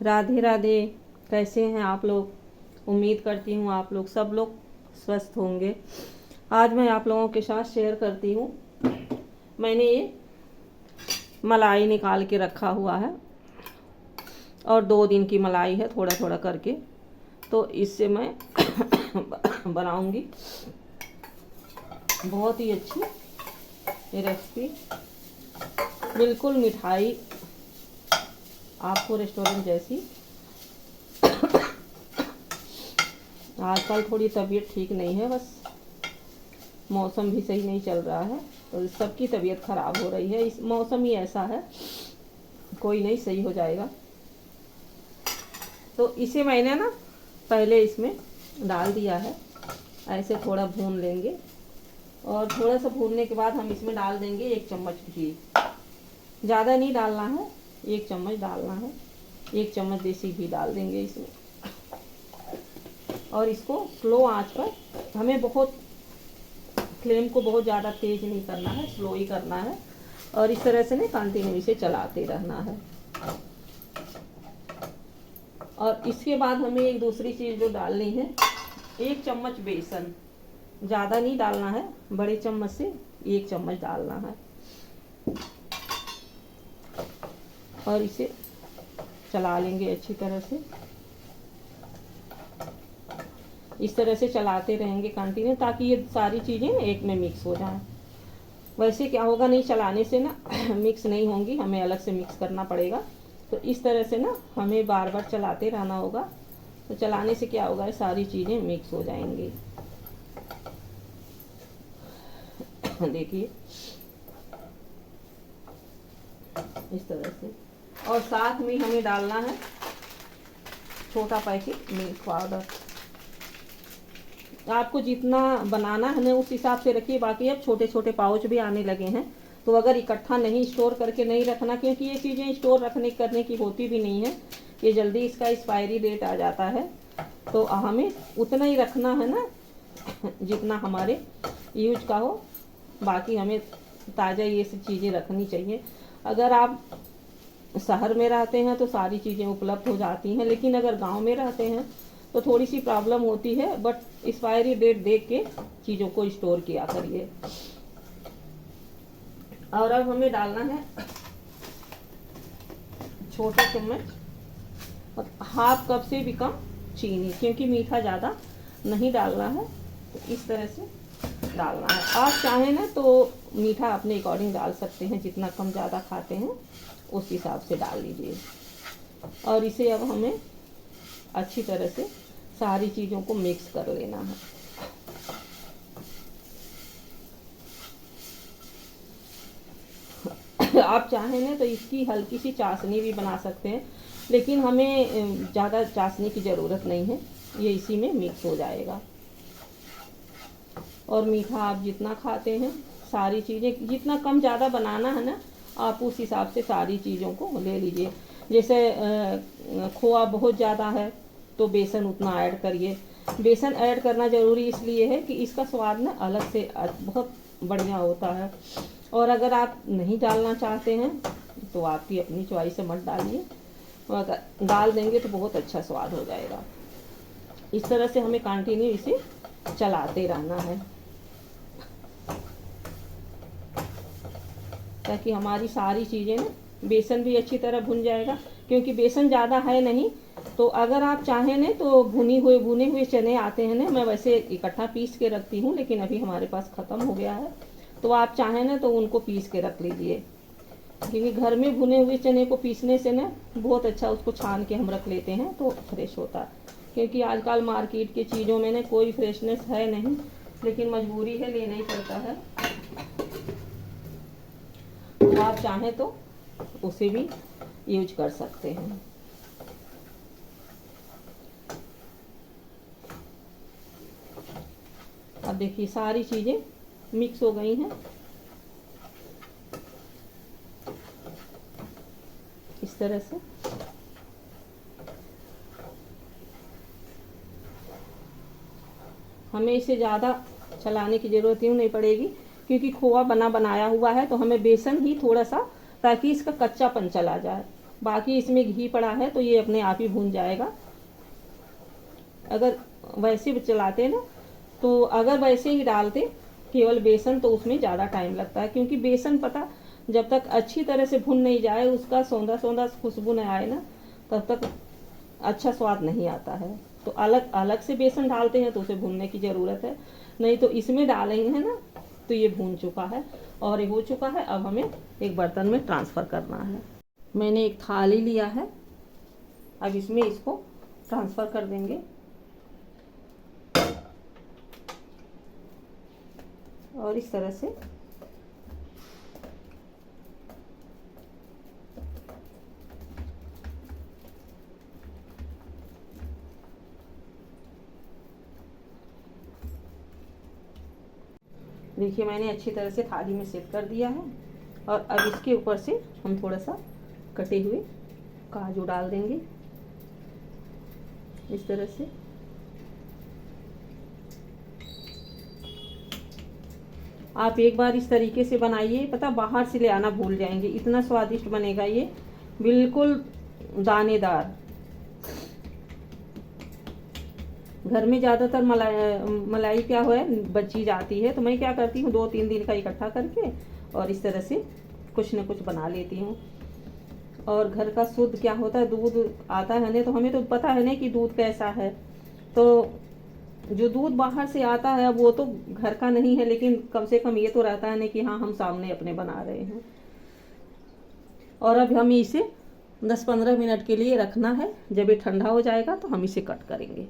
राधे राधे। कैसे हैं आप लोग? उम्मीद करती हूँ आप लोग सब लोग स्वस्थ होंगे। आज मैं आप लोगों के साथ शेयर करती हूँ, मैंने ये मलाई निकाल के रखा हुआ है और 2 दिन की मलाई है, थोड़ा थोड़ा करके। तो इससे मैं बनाऊंगी बहुत ही अच्छी ये रेसिपी, बिल्कुल मिठाई आपको रेस्टोरेंट जैसी। आजकल थोड़ी तबीयत ठीक नहीं है, बस मौसम भी सही नहीं चल रहा है, तो सबकी तबीयत ख़राब हो रही है। इस मौसम ही ऐसा है, कोई नहीं सही हो जाएगा। तो इसे मैंने ना पहले इसमें डाल दिया है, ऐसे थोड़ा भून लेंगे और थोड़ा सा भूनने के बाद हम इसमें डाल देंगे 1 चम्मच घी। ज़्यादा नहीं डालना है, 1 चम्मच डालना है। 1 चम्मच देसी घी डाल देंगे इसमें और इसको स्लो आंच पर, हमें बहुत फ्लेम को बहुत ज़्यादा तेज़ नहीं करना है, स्लो ही करना है। और इस तरह से ना कंटिन्यू इसे चलाते रहना है। और इसके बाद हमें एक दूसरी चीज़ जो डालनी है, 1 चम्मच बेसन। ज़्यादा नहीं डालना है, बड़े चम्मच से 1 चम्मच डालना है और इसे चला लेंगे अच्छी तरह से। इस तरह से चलाते रहेंगे कंटिन्यू, ताकि ये सारी चीज़ें एक में मिक्स हो जाएं। वैसे क्या होगा, नहीं चलाने से ना मिक्स नहीं होंगी, हमें अलग से मिक्स करना पड़ेगा। तो इस तरह से ना हमें बार बार चलाते रहना होगा। तो चलाने से क्या होगा, सारी चीज़ें मिक्स हो जाएंगी। देखिए इस तरह से। और साथ में हमें डालना है छोटा पैकेट मिल्क पाउडर। आपको जितना बनाना है ना उस हिसाब से रखिए। बाकी अब छोटे छोटे पाउच भी आने लगे हैं, तो अगर इकट्ठा नहीं स्टोर करके नहीं रखना, क्योंकि ये चीज़ें स्टोर रखने करने की होती भी नहीं है, ये जल्दी इसका एक्सपायरी डेट आ जाता है। तो हमें उतना ही रखना है ना जितना हमारे यूज का हो। बाकी हमें ताज़ा ये सब चीज़ें रखनी चाहिए। अगर आप शहर में रहते हैं तो सारी चीज़ें उपलब्ध हो जाती हैं, लेकिन अगर गांव में रहते हैं तो थोड़ी सी प्रॉब्लम होती है। बट एक्सपायरी डेट देख के चीज़ों को स्टोर किया करिए। और अब हमें डालना है छोटा चम्मच और ½ कप से भी कम चीनी, क्योंकि मीठा ज़्यादा नहीं डालना है। तो इस तरह से डालना है। आप चाहें ना तो मीठा अपने अकॉर्डिंग डाल सकते हैं, जितना कम ज़्यादा खाते हैं उस हिसाब से डाल लीजिए। और इसे अब हमें अच्छी तरह से सारी चीज़ों को मिक्स कर लेना है। आप चाहें ना तो इसकी हल्की सी चाशनी भी बना सकते हैं, लेकिन हमें ज़्यादा चाशनी की ज़रूरत नहीं है, ये इसी में मिक्स हो जाएगा। और मीठा आप जितना खाते हैं, सारी चीज़ें जितना कम ज़्यादा बनाना है ना, आप उस हिसाब से सारी चीज़ों को ले लीजिए। जैसे खोआ बहुत ज़्यादा है तो बेसन उतना ऐड करिए। बेसन ऐड करना ज़रूरी इसलिए है कि इसका स्वाद ना अलग से बहुत बढ़िया होता है। और अगर आप नहीं डालना चाहते हैं तो आपकी अपनी चॉइस से मत डालिए, अगर डाल देंगे तो बहुत अच्छा स्वाद हो जाएगा। इस तरह से हमें कंटिन्यू इसे चलाते रहना है, ताकि हमारी सारी चीज़ें ना, बेसन भी अच्छी तरह भुन जाएगा। क्योंकि बेसन ज़्यादा है नहीं, तो अगर आप चाहें ना तो भुने हुए चने आते हैं ना, मैं वैसे इकट्ठा पीस के रखती हूँ, लेकिन अभी हमारे पास ख़त्म हो गया है। तो आप चाहें ना तो उनको पीस के रख लीजिए, क्योंकि घर में भुने हुए चने को पीसने से ना बहुत अच्छा, उसको छान के हम रख लेते हैं तो फ्रेश होता है। क्योंकि आजकल मार्केट की चीज़ों में ना कोई फ्रेशनेस है नहीं, लेकिन मजबूरी है, लेना ही पड़ता है। आप चाहें तो उसे भी यूज कर सकते हैं। अब देखिए सारी चीज़ें मिक्स हो गई हैं। इस तरह से हमें इसे ज़्यादा चलाने की ज़रूरत क्यों नहीं पड़ेगी, क्योंकि खोआ बनाया हुआ है, तो हमें बेसन ही थोड़ा सा, ताकि इसका कच्चापन चला जाए। बाकी इसमें घी पड़ा है तो ये अपने आप ही भून जाएगा। अगर वैसे चलाते ना, तो अगर वैसे ही डालते केवल बेसन तो उसमें ज़्यादा टाइम लगता है, क्योंकि बेसन पता जब तक अच्छी तरह से भुन नहीं जाए, उसका सौंधा सौंधा खुशबू न आए ना, तब तक अच्छा स्वाद नहीं आता है। तो अलग अलग से बेसन डालते हैं तो उसे भूनने की ज़रूरत है, नहीं तो इसमें डालेंगे ना तो ये भून चुका है और ये हो चुका है। अब हमें एक बर्तन में ट्रांसफ़र करना है। मैंने एक थाली लिया है, अब इसमें इसको ट्रांसफ़र कर देंगे। और इस तरह से देखिए मैंने अच्छी तरह से थाली में सेट कर दिया है। और अब इसके ऊपर से हम थोड़ा सा कटे हुए काजू डाल देंगे इस तरह से। आप एक बार इस तरीके से बनाइए, पता बाहर से ले आना भूल जाएंगे, इतना स्वादिष्ट बनेगा ये, बिल्कुल दानेदार। घर में ज़्यादातर मलाई क्या है बची जाती है, तो मैं क्या करती हूँ 2-3 दिन का इकट्ठा करके और इस तरह से कुछ न कुछ बना लेती हूँ। और घर का शुद्ध क्या होता है, दूध आता है ना, तो हमें तो पता है ना कि दूध कैसा है। तो जो दूध बाहर से आता है वो तो घर का नहीं है, लेकिन कम से कम ये तो रहता है ना कि हाँ हम सामने अपने बना रहे हैं। और अब हम इसे 10-15 मिनट के लिए रखना है। जब ये ठंडा हो जाएगा तो हम इसे कट करेंगे।